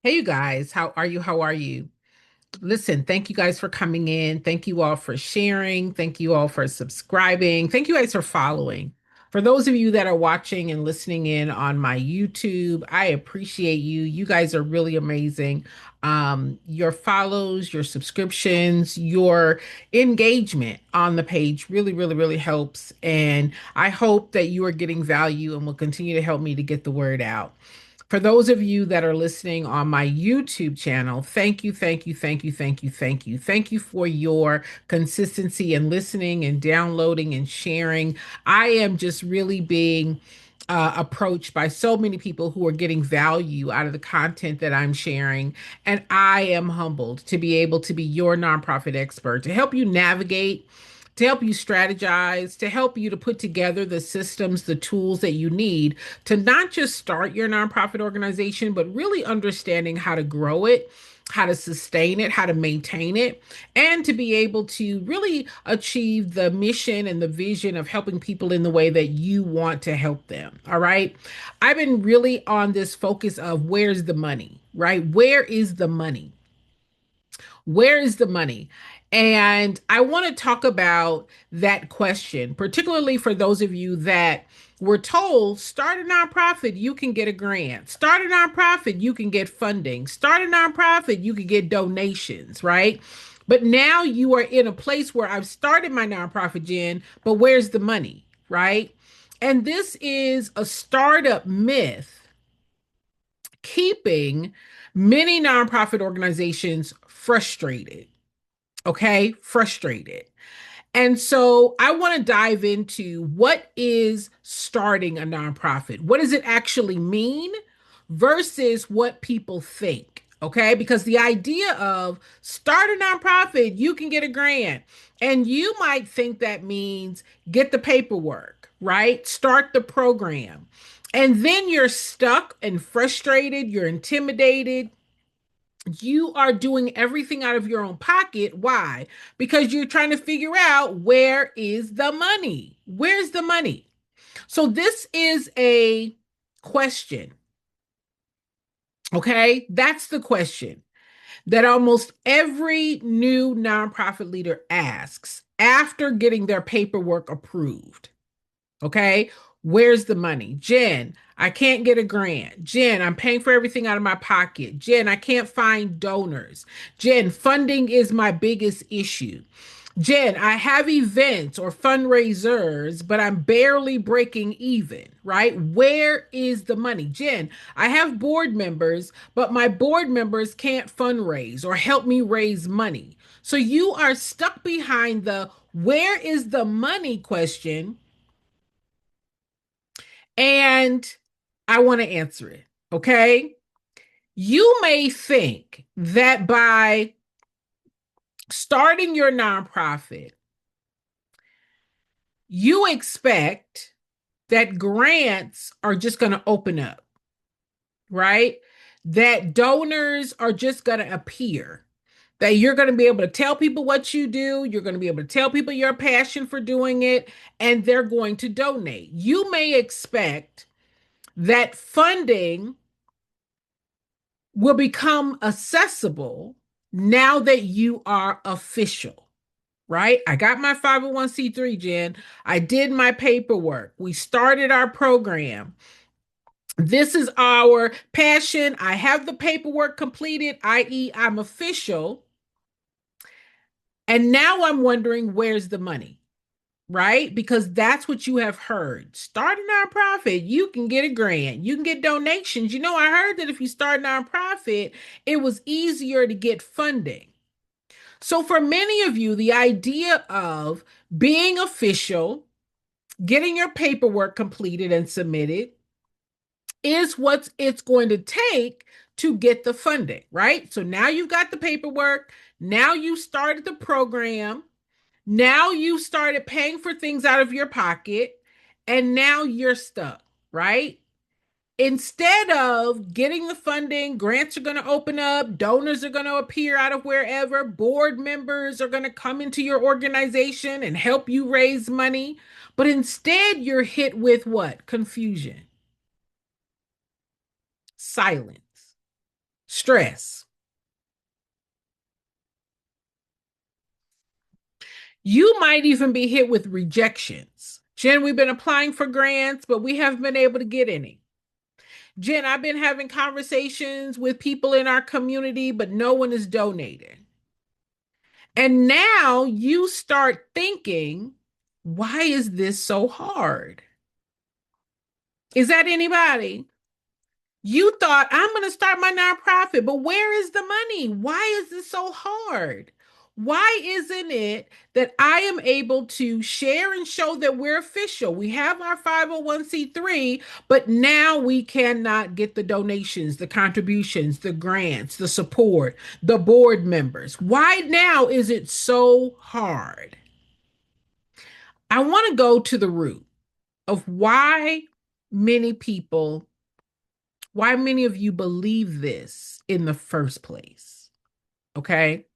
Hey, you guys, how are you? How are you? Listen, thank you guys for coming in. Thank you all for sharing. Thank you all for subscribing. Thank you guys for following. For those of you that are watching and listening in on my YouTube, I appreciate you. You guys are really amazing. Your follows, your subscriptions, your engagement on the page really, really, really helps. And I hope that you are getting value and will continue to help me to get the word out. For those of you that are listening on my YouTube channel, thank you, thank you, thank you, thank you, thank you. Thank you for your consistency and listening and downloading and sharing. I am just really being approached by so many people who are getting value out of the content that I'm sharing. And I am humbled to be able to be your nonprofit expert to help you navigate, to help you strategize, to help you to put together the systems, the tools that you need to not just start your nonprofit organization, but really understanding how to grow it, how to sustain it, how to maintain it, and to be able to really achieve the mission and the vision of helping people in the way that you want to help them. All right. I've been really on this focus of where's the money, right? Where is the money? Where is the money? And I want to talk about that question, particularly for those of you that were told start a nonprofit, you can get a grant. Start a nonprofit, you can get funding. Start a nonprofit, you can get donations, right? But now you are in a place where I've started my nonprofit, Jen, but where's the money, right? And this is a startup myth keeping many nonprofit organizations frustrated. Okay, frustrated. And so I want to dive into what is starting a nonprofit? What does it actually mean versus what people think? Okay, because the idea of start a nonprofit, you can get a grant. And you might think that means get the paperwork, right? Start the program. And then you're stuck and frustrated, you're intimidated, you are doing everything out of your own pocket. Why? Because you're trying to figure out where is the money? Where's the money? So this is a question. Okay. That's the question that almost every new nonprofit leader asks after getting their paperwork approved. Okay. Where's the money? Jen, I can't get a grant. Jen, I'm paying for everything out of my pocket. Jen, I can't find donors. Jen, funding is my biggest issue. Jen, I have events or fundraisers, but I'm barely breaking even, right? Where is the money? Jen, I have board members, but my board members can't fundraise or help me raise money. So you are stuck behind the where is the money question, and I want to answer it. Okay. You may think that by starting your nonprofit, you expect that grants are just going to open up, right? That donors are just going to appear, that you're going to be able to tell people what you do, you're going to be able to tell people your passion for doing it, and they're going to donate. You may expect that funding will become accessible now that you are official, right? I got my 501(c)(3), Jen. I did my paperwork. We started our program. This is our passion. I have the paperwork completed, i.e., I'm official. And now I'm wondering where's the money? Right? Because that's what you have heard. Start a nonprofit, you can get a grant, you can get donations. You know, I heard that if you start a nonprofit, it was easier to get funding. So, for many of you, the idea of being official, getting your paperwork completed and submitted is what it's going to take to get the funding, right? So now you've got the paperwork, now you started the program, now you started paying for things out of your pocket, and now you're stuck, right? Instead of getting the funding, grants are going to open up, donors are going to appear out of wherever, board members are going to come into your organization and help you raise money. But instead, you're hit with what? Confusion, silence, stress. You might even be hit with rejections. Jen, we've been applying for grants, but we haven't been able to get any. Jen, I've been having conversations with people in our community, but no one is donating. And now you start thinking, why is this so hard? Is that anybody? You thought, I'm going to start my nonprofit, but where is the money? Why is this so hard? Why isn't it that I am able to share and show that we're official? We have our 501c3, but now we cannot get the donations, the contributions, the grants, the support, the board members. Why now is it so hard? I want to go to the root of many people why many of you believe this in the first place. Okay.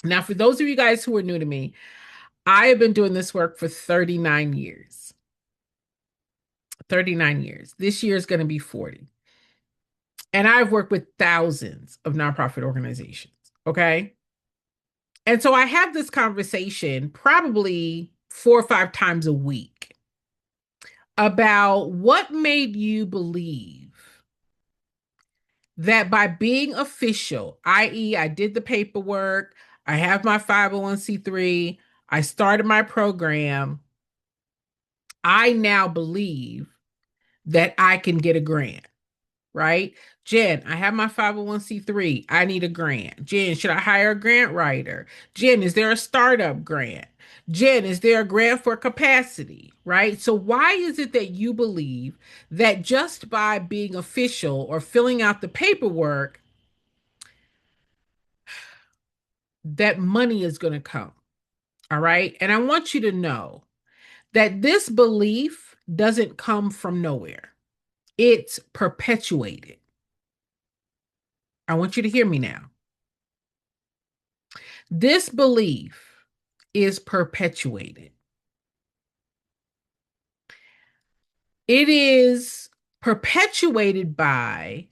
Now, for those of you guys who are new to me, I have been doing this work for 39 years. 39 years. This year is going to be 40. And I've worked with thousands of nonprofit organizations. Okay. And so I have this conversation probably 4 or 5 times a week about what made you believe that by being official, i.e., I did the paperwork, I have my 501c3, I started my program, I now believe that I can get a grant, right? Jen, I have my 501c3. I need a grant. Jen, should I hire a grant writer? Jen, is there a startup grant? Jen, is there a grant for capacity? Right? So, why is it that you believe that just by being official or filling out the paperwork, that money is going to come? All right. And I want you to know that this belief doesn't come from nowhere, it's perpetuated. I want you to hear me now. This belief is perpetuated. It is perpetuated by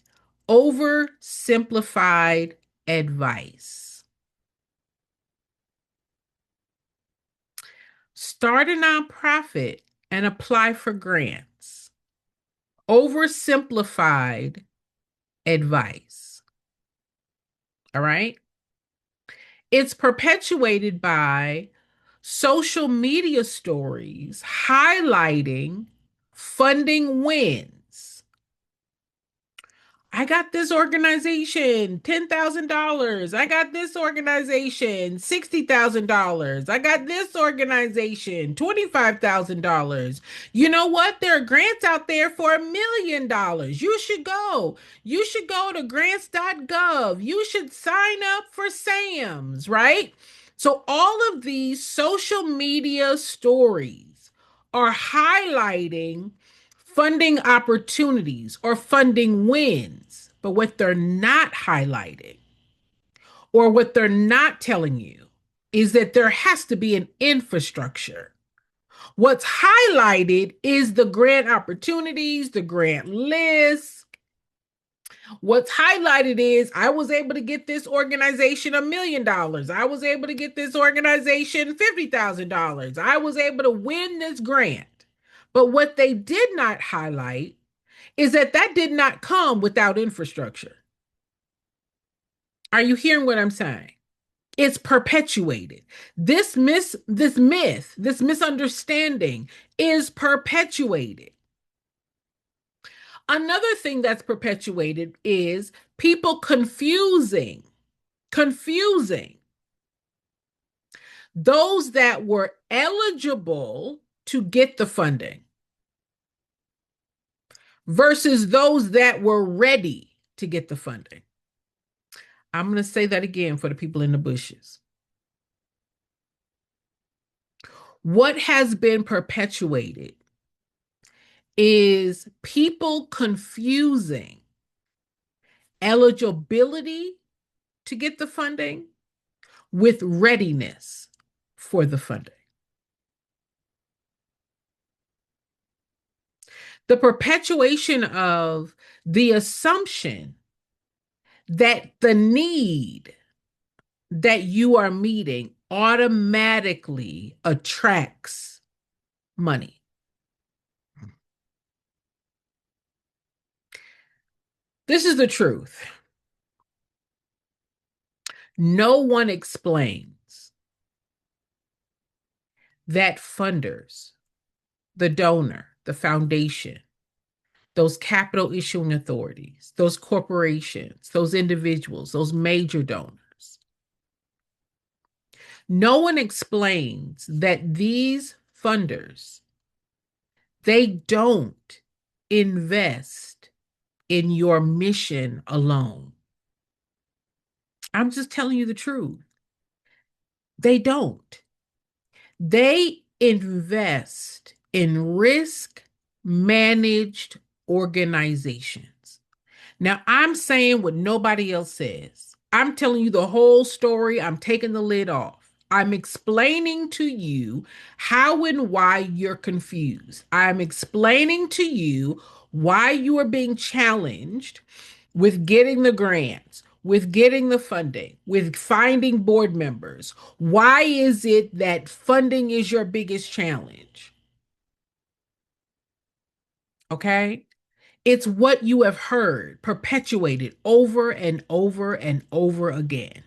oversimplified advice. Start a nonprofit and apply for grants. Oversimplified advice. All right. It's perpetuated by social media stories highlighting funding wins. I got this organization $10,000. I got this organization $60,000. I got this organization $25,000. You know what? There are grants out there for $1 million. You should go. You should go to grants.gov. You should sign up for SAMS, right? So all of these social media stories are highlighting funding opportunities or funding wins. But what they're not highlighting or what they're not telling you is that there has to be an infrastructure. What's highlighted is the grant opportunities, the grant lists. What's highlighted is I was able to get this organization $1 million. I was able to get this organization $50,000. I was able to win this grant. But what they did not highlight is that that did not come without infrastructure. Are you hearing what I'm saying? It's perpetuated. This myth, this misunderstanding is perpetuated. Another thing that's perpetuated is people confusing those that were eligible to get the funding versus those that were ready to get the funding. I'm going to say that again for the people in the bushes. What has been perpetuated is people confusing eligibility to get the funding with readiness for the funding. The perpetuation of the assumption that the need that you are meeting automatically attracts money. This is the truth. No one explains that funders, the donor, the foundation, those capital issuing authorities, those corporations, those individuals, those major donors, no one explains that these funders, they don't invest in your mission alone. I'm just telling you the truth. They don't. They invest in risk managed organizations. Now, I'm saying what nobody else says. I'm telling you the whole story. I'm taking the lid off. I'm explaining to you how and why you're confused. I'm explaining to you why you are being challenged with getting the grants, with getting the funding, with finding board members. Why is it that funding is your biggest challenge? Okay? It's what you have heard perpetuated over and over and over again.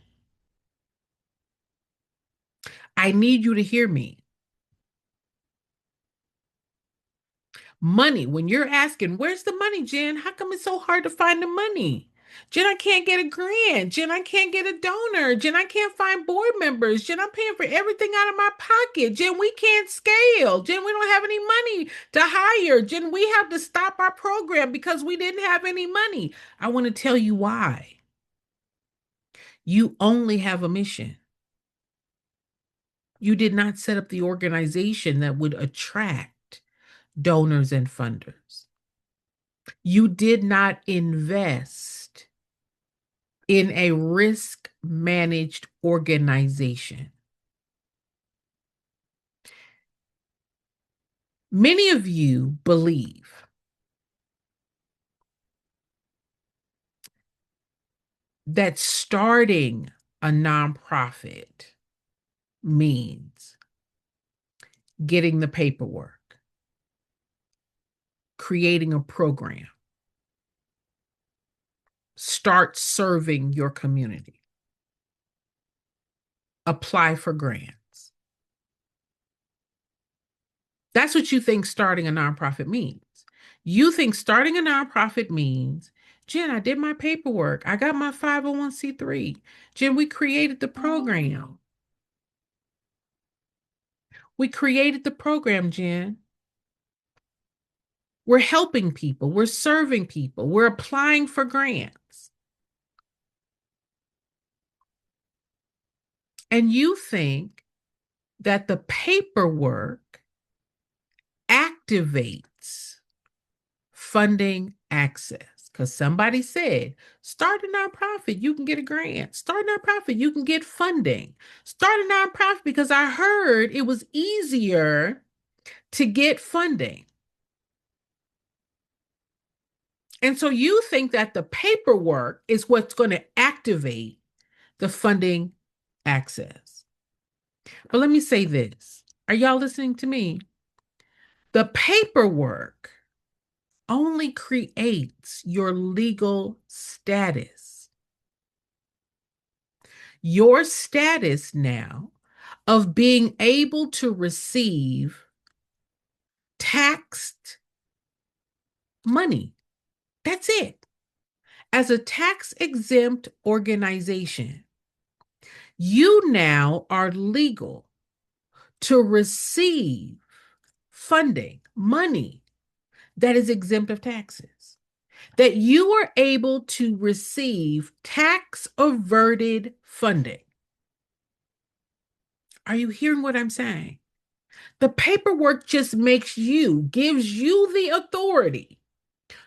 I need you to hear me. Money, when you're asking, where's the money, Jen? How come it's so hard to find the money? Jen, I can't get a grant. Jen, I can't get a donor. Jen, I can't find board members. Jen, I'm paying for everything out of my pocket. Jen, we can't scale. Jen, we don't have any money to hire. Jen, we have to stop our program because we didn't have any money. I want to tell you why. You only have a mission. You did not set up the organization that would attract donors and funders. You did not invest in a risk managed organization. Many of you believe that starting a nonprofit means getting the paperwork, creating a program, start serving your community, apply for grants. That's what you think starting a nonprofit means. You think starting a nonprofit means, Jen, I did my paperwork. I got my 501c3. Jen, we created the program. We created the program, Jen. We're helping people. We're serving people. We're applying for grants. And you think that the paperwork activates funding access. Because somebody said, start a nonprofit, you can get a grant. Start a nonprofit, you can get funding. Start a nonprofit because I heard it was easier to get funding. And so you think that the paperwork is what's going to activate the funding access. But let me say this. Are y'all listening to me? The paperwork only creates your legal status. Your status now of being able to receive taxed money. That's it. As a tax exempt organization, you now are legal to receive funding, money that is exempt of taxes, that you are able to receive tax averted funding. Are you hearing what I'm saying? The paperwork just gives you the authority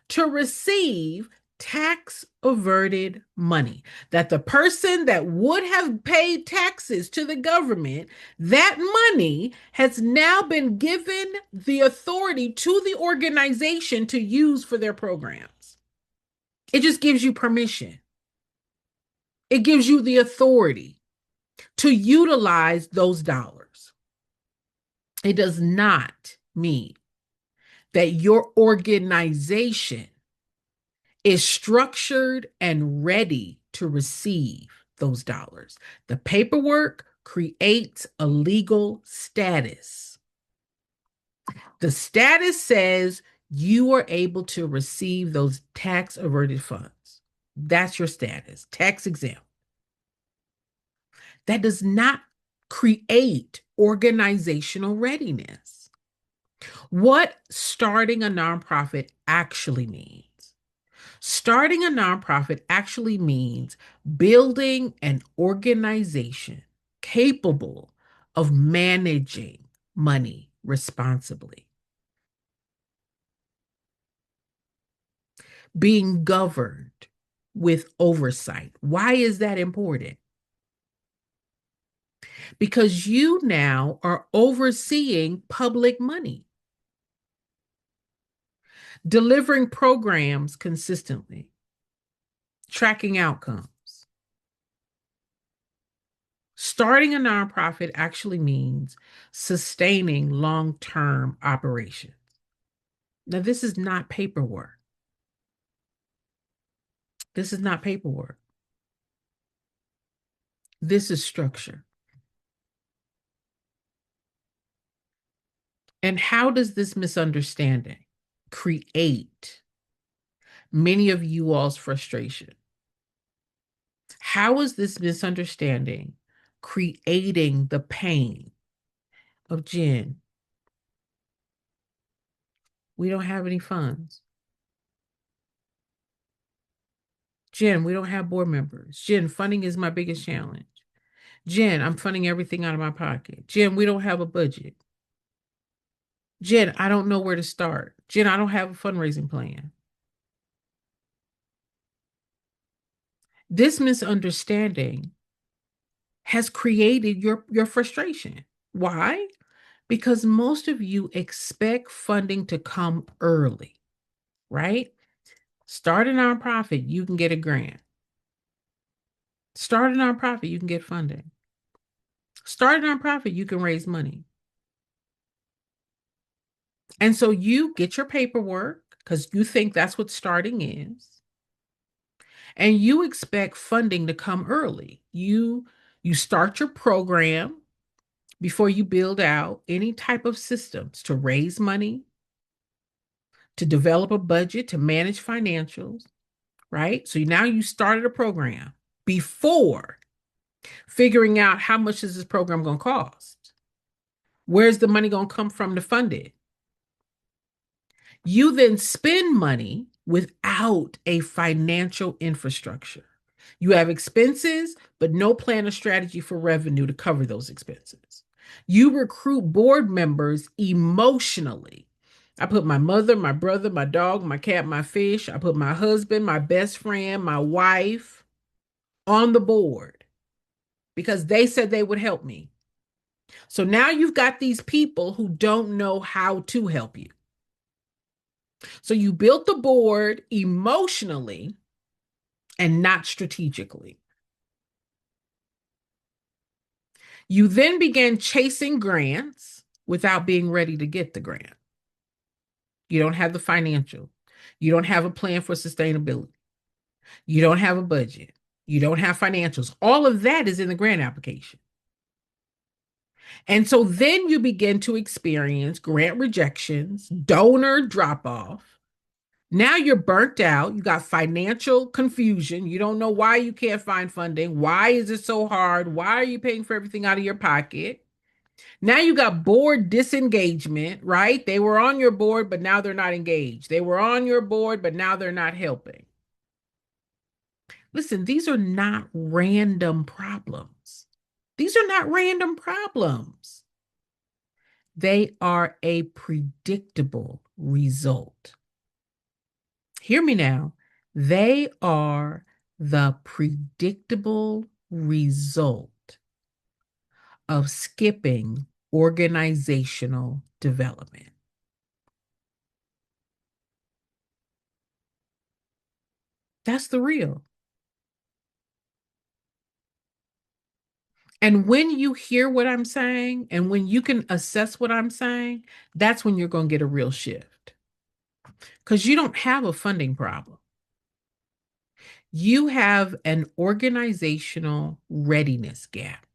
to receive tax averted money, that the person that would have paid taxes to the government, that money has now been given the authority to the organization to use for their programs. It just gives you permission. It gives you the authority to utilize those dollars. It does not mean that your organization is structured and ready to receive those dollars. The paperwork creates a legal status. The status says you are able to receive those tax averted funds. That's your status, tax exempt. That does not create organizational readiness. What starting a nonprofit actually means. Starting a nonprofit actually means building an organization capable of managing money responsibly, being governed with oversight. Why is that important? Because you now are overseeing public money, delivering programs consistently, tracking outcomes. Starting a nonprofit actually means sustaining long-term operations. Now, this is not paperwork. This is not paperwork. This is structure. And how does this misunderstanding create many of you all's frustration? How is this misunderstanding creating the pain of Jen? We don't have any funds. Jen, we don't have board members. Jen, funding is my biggest challenge. Jen, I'm funding everything out of my pocket. Jen, we don't have a budget. Jen, I don't know where to start. Jen, I don't have a fundraising plan. This misunderstanding has created your frustration. Why? Because most of you expect funding to come early, right? Start a nonprofit, you can get a grant. Start a nonprofit, you can get funding. Start a nonprofit, you can raise money. And so you get your paperwork because you think that's what starting is. And you expect funding to come early. You start your program before you build out any type of systems to raise money, to develop a budget, to manage financials, right? So now you started a program before figuring out how much is this program going to cost? Where's the money going to come from to fund it? You then spend money without a financial infrastructure. You have expenses, but no plan or strategy for revenue to cover those expenses. You recruit board members emotionally. I put my mother, my brother, my dog, my cat, my fish. I put my husband, my best friend, my wife on the board because they said they would help me. So now you've got these people who don't know how to help you. So you built the board emotionally and not strategically. You then began chasing grants without being ready to get the grant. You don't have the financial. You don't have a plan for sustainability. You don't have a budget. You don't have financials. All of that is in the grant application. And so then you begin to experience grant rejections, donor drop off. Now you're burnt out. You got financial confusion. You don't know why you can't find funding. Why is it so hard? Why are you paying for everything out of your pocket? Now you got board disengagement, right? They were on your board, but now they're not engaged. They were on your board, but now they're not helping. Listen, these are not random problems. These are not random problems. They are a predictable result. Hear me now. They are the predictable result of skipping organizational development. That's the real. And when you hear what I'm saying and when you can assess what I'm saying, that's when you're going to get a real shift because you don't have a funding problem. You have an organizational readiness gap.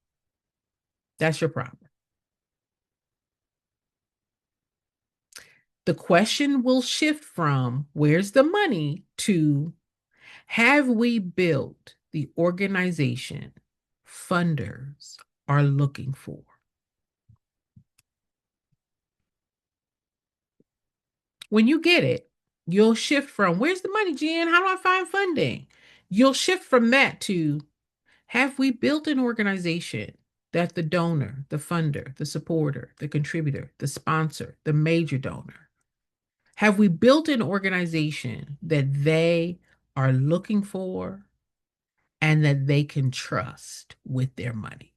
That's your problem. The question will shift from where's the money to have we built the organization funders are looking for? When you get it, you'll shift from where's the money, Jen? How do I find funding? You'll shift from that to have we built an organization that the donor, the funder, the supporter, the contributor, the sponsor, the major donor, have we built an organization that they are looking for and that they can trust with their money?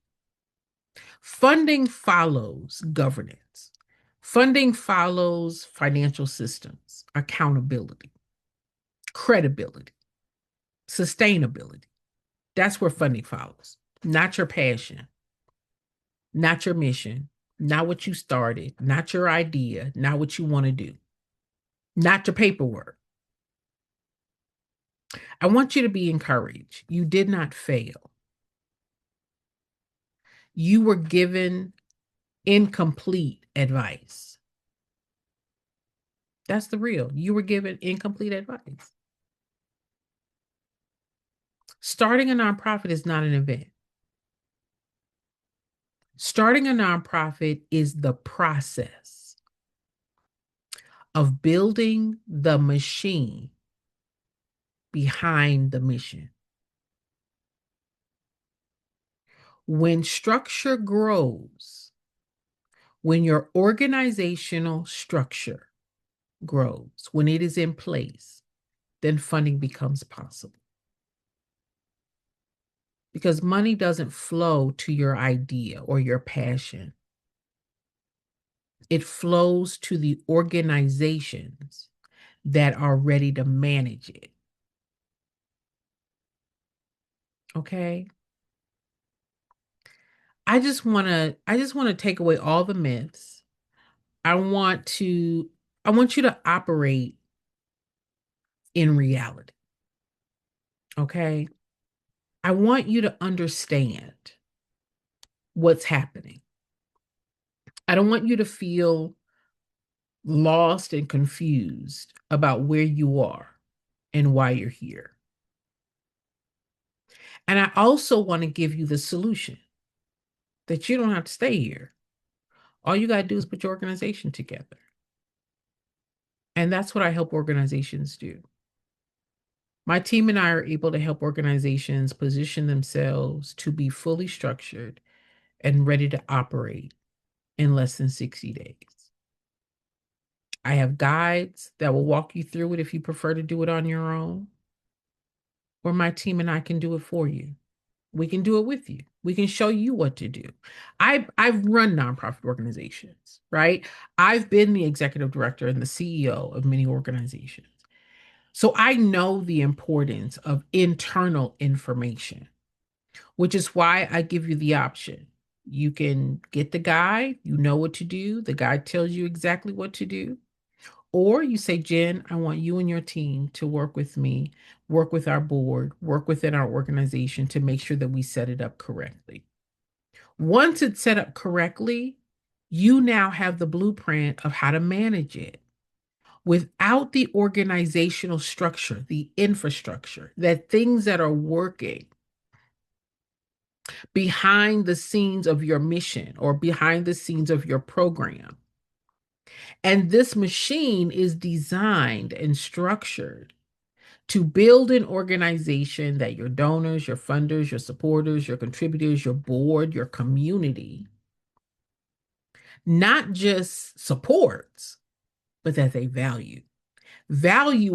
Funding follows governance. Funding follows financial systems, accountability, credibility, sustainability. That's where funding follows, not your passion, not your mission, not what you started, not your idea, not what you want to do, not your paperwork. I want you to be encouraged. You did not fail. You were given incomplete advice. That's the real. You were given incomplete advice. Starting a nonprofit is not an event. Starting a nonprofit is the process of building the machine behind the mission. When structure grows, when your organizational structure grows, when it is in place, then funding becomes possible. Because money doesn't flow to your idea or your passion. It flows to the organizations that are ready to manage it. Okay? I just want to take away all the myths. I want to I want you to operate in reality. Okay? I want you to understand what's happening. I don't want you to feel lost and confused about where you are and why you're here. And I also want to give you the solution that you don't have to stay here. All you got to do is put your organization together. And that's what I help organizations do. My team and I are able to help organizations position themselves to be fully structured and ready to operate in less than 60 days. I have guides that will walk you through it if you prefer to do it on your own, or my team and I can do it for you. We can do it with you. We can show you what to do. I've run nonprofit organizations, right? I've been the executive director and the CEO of many organizations. So I know the importance of internal information, which is why I give you the option. You can get the guide, you know what to do. The guide tells you exactly what to do. Or you say, Jen, I want you and your team to work with me, work with our board, work within our organization to make sure that we set it up correctly. Once it's set up correctly, you now have the blueprint of how to manage it. Without the organizational structure, the infrastructure, that things that are working behind the scenes of your mission or behind the scenes of your program. And this machine is designed and structured to build an organization that your donors, your funders, your supporters, your contributors, your board, your community, not just supports, but that they value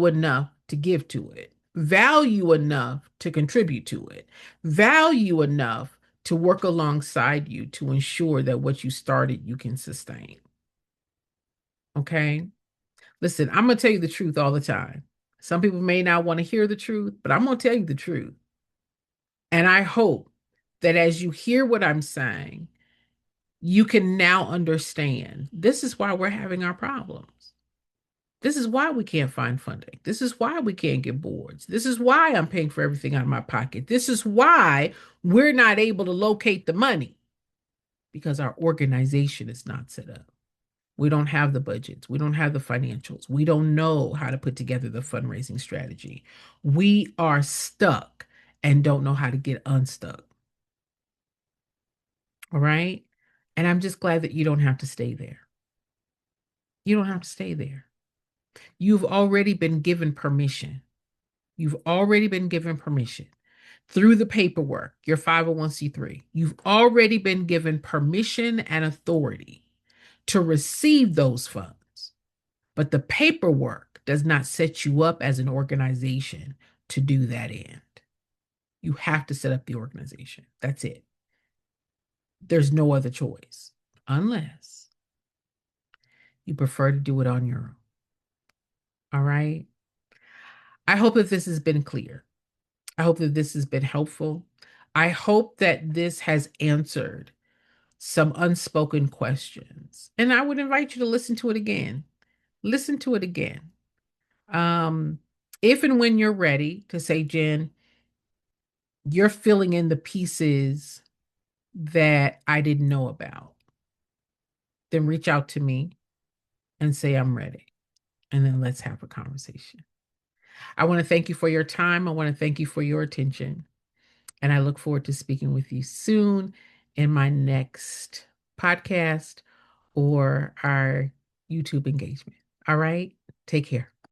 enough to give to it, value enough to contribute to it, value enough to work alongside you to ensure that what you started, you can sustain. Okay? Listen, I'm going to tell you the truth all the time. Some people may not want to hear the truth, but I'm going to tell you the truth. And I hope that as you hear what I'm saying, you can now understand this is why we're having our problems. This is why we can't find funding. This is why we can't get boards. This is why I'm paying for everything out of my pocket. This is why we're not able to locate the money because our organization is not set up. We don't have the budgets. We don't have the financials. We don't know how to put together the fundraising strategy. We are stuck and don't know how to get unstuck. All right. And I'm just glad that you don't have to stay there. You don't have to stay there. You've already been given permission. You've already been given permission through the paperwork, your 501c3. You've already been given permission and authority to receive those funds. But the paperwork does not set you up as an organization to do that end. You have to set up the organization. That's it. There's no other choice unless you prefer to do it on your own. All right. I hope that this has been clear. I hope that this has been helpful. I hope that this has answered some unspoken questions. And I would invite you to listen to it again. Listen to it again. Um, if and when you're ready to say, Jen, you're filling in the pieces that I didn't know about, then reach out to me and say, I'm ready. And then let's have a conversation. I want to thank you for your time. I want to thank you for your attention. And I look forward to speaking with you soon in my next podcast or our YouTube engagement. All right. Take care.